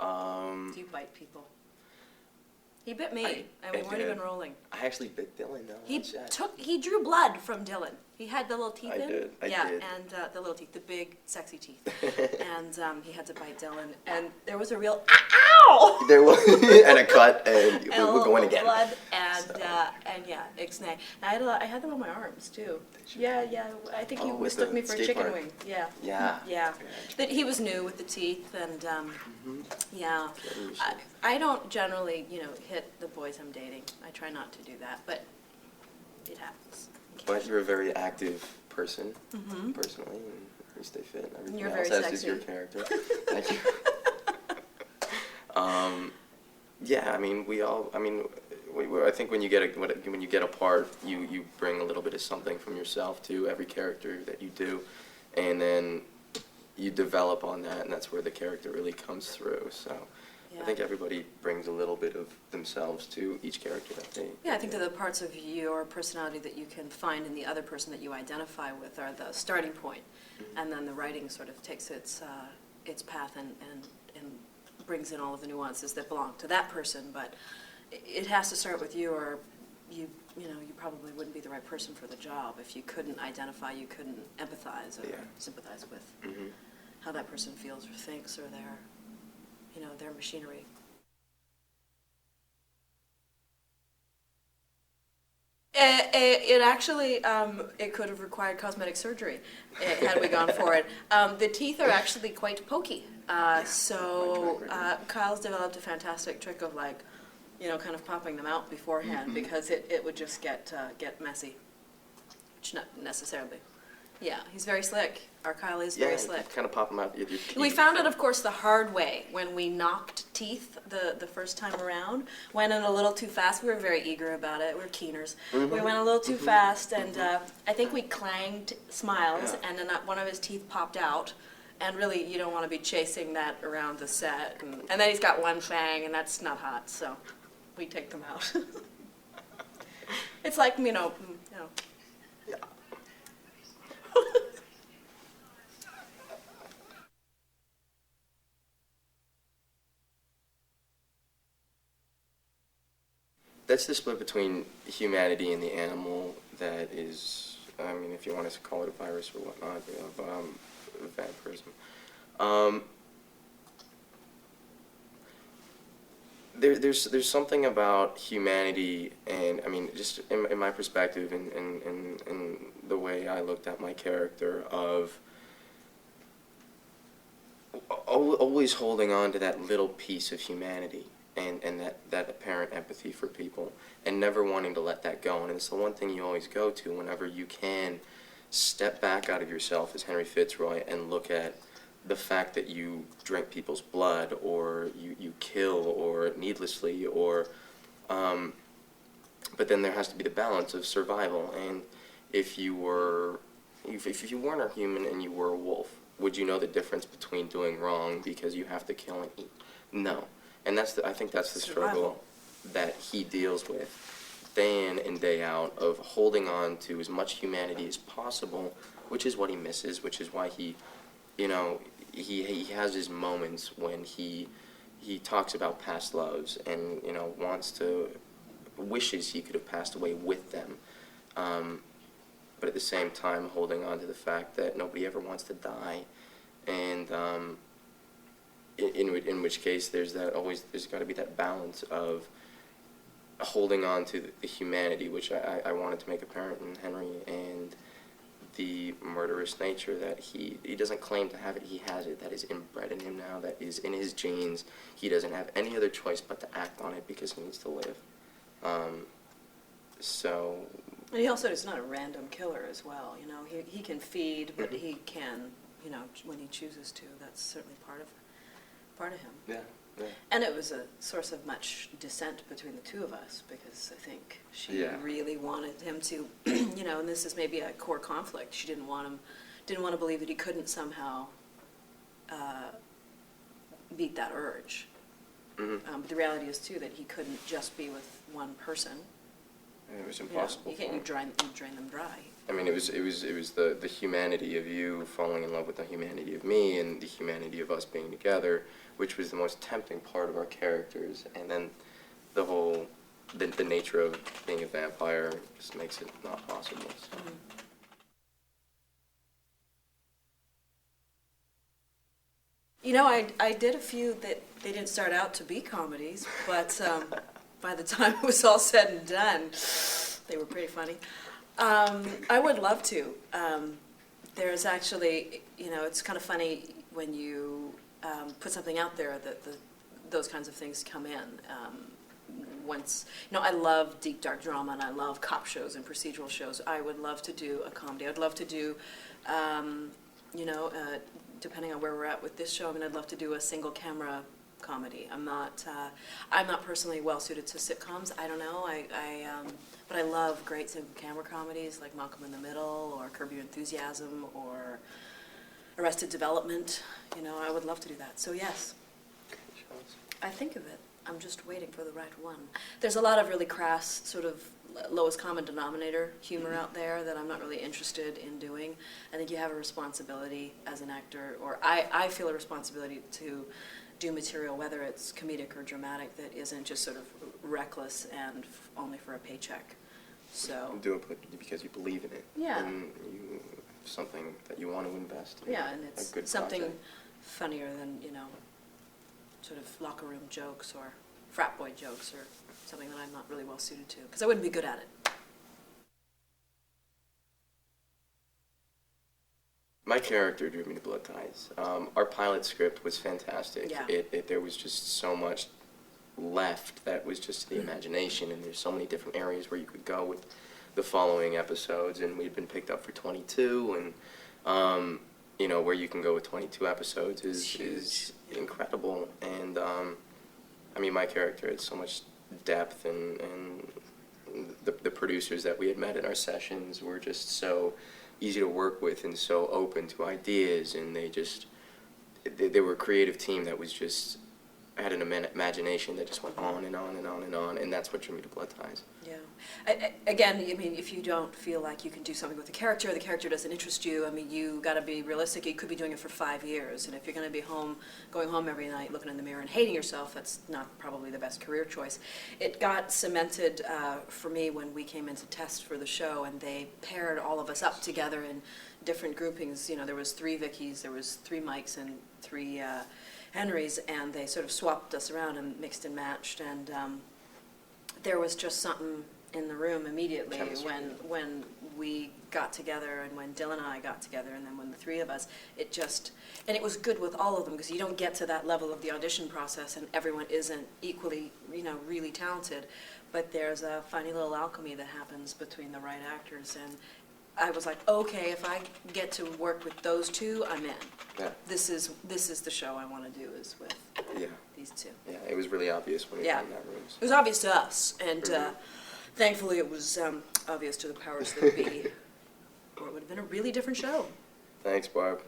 Do you bite people? He bit me, and we weren't did. even rolling. I actually bit Dylan, though. He drew blood from Dylan. He had the little teeth I in. did. And the little teeth, the big, sexy teeth. And he had to bite Dylan, and there was a real ow! There was, and a cut, and we're going again. Blood, and yeah, ixnay. I had them on my arms, too. Yeah, I think he mistook me for a chicken wing. Yeah. Yeah. That he was new with the teeth, and yeah. I don't generally, hit the boys I'm dating. I try not to do that, but it happens. But you're a very active person, personally, and you stay fit and everything You're else, very as sexy. is your character. Thank you. Yeah, I mean, I think when you get apart, you bring a little bit of something from yourself to every character that you do, and then you develop on that, and that's where the character really comes through. So I think everybody brings a little bit of themselves to each character that they. Yeah, I think that the parts of your personality that you can find in the other person that you identify with are the starting point, and then the writing sort of takes its path and brings in all of the nuances that belong to that person. But it has to start with you, or you probably wouldn't be the right person for the job if you couldn't identify, you couldn't empathize or sympathize with how that person feels or thinks, or their machinery. It actually, it could have required cosmetic surgery had we gone for it. The teeth are actually quite pokey. So Kyle's developed a fantastic trick of kind of popping them out beforehand because it would just get messy, which not necessarily. Yeah, he's very slick. Our Kyle is very slick. Yeah, kind of pop them out with your teeth. We found it, of course, the hard way when we knocked teeth the first time around. Went in a little too fast. We were very eager about it. We were keeners. We went a little too fast, and I think we clanged smiles, and then one of his teeth popped out. And really, you don't want to be chasing that around the set. And then he's got one fang, and that's not hot, so we take them out. It's like, Yeah. That's the split between humanity and the animal that is, I mean, if you want to call it a virus or whatnot, of vampirism. There's something about humanity, and I mean, just in my perspective, and the way I looked at my character, of always holding on to that little piece of humanity and that apparent empathy for people, and never wanting to let that go. And it's the one thing you always go to whenever you can step back out of yourself as Henry Fitzroy and look at the fact that you drink people's blood, or you kill, or needlessly, or but then there has to be the balance of survival. And if you weren't a human and you were a wolf, would you know the difference between doing wrong because you have to kill and eat? No. And I think that's the struggle that he deals with day in and day out, of holding on to as much humanity as possible, which is what he misses, which is why he has his moments when he talks about past loves and wishes he could have passed away with them, but at the same time holding on to the fact that nobody ever wants to die, and in which case there's got to be that balance of holding on to the humanity, which I wanted to make apparent in Henry, and the murderous nature that he doesn't claim to have it, he has it, that is inbred in him now, that is in his genes. He doesn't have any other choice but to act on it because he needs to live. So... And he also is not a random killer as well, he can feed, but he can, when he chooses to. That's certainly part of him. Yeah. And it was a source of much dissent between the two of us, because I think she really wanted him to, and this is maybe a core conflict. She didn't want to believe that he couldn't somehow beat that urge. But the reality is too that he couldn't just be with one person. It was You know, impossible. you can't, for you me. drain them dry. I mean, it was the humanity of you falling in love with the humanity of me and the humanity of us being together, which was the most tempting part of our characters. And then the whole, the nature of being a vampire just makes it not possible. So. Mhm. You know, I did a few that they didn't start out to be comedies, but by the time it was all said and done, they were pretty funny. I would love to. There's actually, you know, it's kind of funny when you put something out there that those kinds of things come in. Once, you know, I love deep, dark drama, and I love cop shows and procedural shows. I would love to do a comedy. I'd love to do, you know, depending on where we're at with this show, I mean, I'd love to do a single camera comedy. I'm not personally well suited to sitcoms. I don't know. But I love great single camera comedies like Malcolm in the Middle or Curb Your Enthusiasm or Arrested Development. You know, I would love to do that. So yes, I think of it. I'm just waiting for the right one. There's a lot of really crass, sort of lowest common denominator humor out there that I'm not really interested in doing. I think you have a responsibility as an actor, or I feel a responsibility to do material, whether it's comedic or dramatic, that isn't just sort of reckless and only for a paycheck. So Do it because you believe in it. Yeah. And you have something that you want to invest in. yeah, and A it's good something project. funnier than, you know, sort of locker room jokes or frat boy jokes or something that I'm not really well suited to, because I wouldn't be good at it. My character drew me to Blood Ties. Our pilot script was fantastic. Yeah. There was just so much left that was just the imagination, and there's so many different areas where you could go with the following episodes, and we'd been picked up for 22, and you know, where you can go with 22 episodes is incredible. And I mean, my character had so much depth, and the producers that we had met in our sessions were just so easy to work with and so open to ideas, and they were a creative team that was just had an imagination that just went on and on and on and on, and that's what drew me to Blood Ties. Yeah. Again, I mean, if you don't feel like you can do something with the character doesn't interest you, I mean, you got to be realistic. You could be doing it for 5 years, and if you're going to be going home every night looking in the mirror and hating yourself, that's not probably the best career choice. It got cemented for me when we came in to test for the show, and they paired all of us up together in different groupings. You know, there was 3 Vickies, there was 3 Mikes, and 3 Henrys, and they sort of swapped us around and mixed and matched, and there was just something in the room immediately when we got together, and when Dylan and I got together, and then when the 3 of us, and it was good with all of them, because you don't get to that level of the audition process and everyone isn't equally, you know, really talented, but there's a funny little alchemy that happens between the right actors, and I was like, okay, if I get to work with those 2, I'm in. Yeah. This is the show I want to do, is with these 2. Yeah, it was really obvious when we got in that room. It was obvious to us, and thankfully it was obvious to the powers that be, or it would have been a really different show. Thanks, Barb.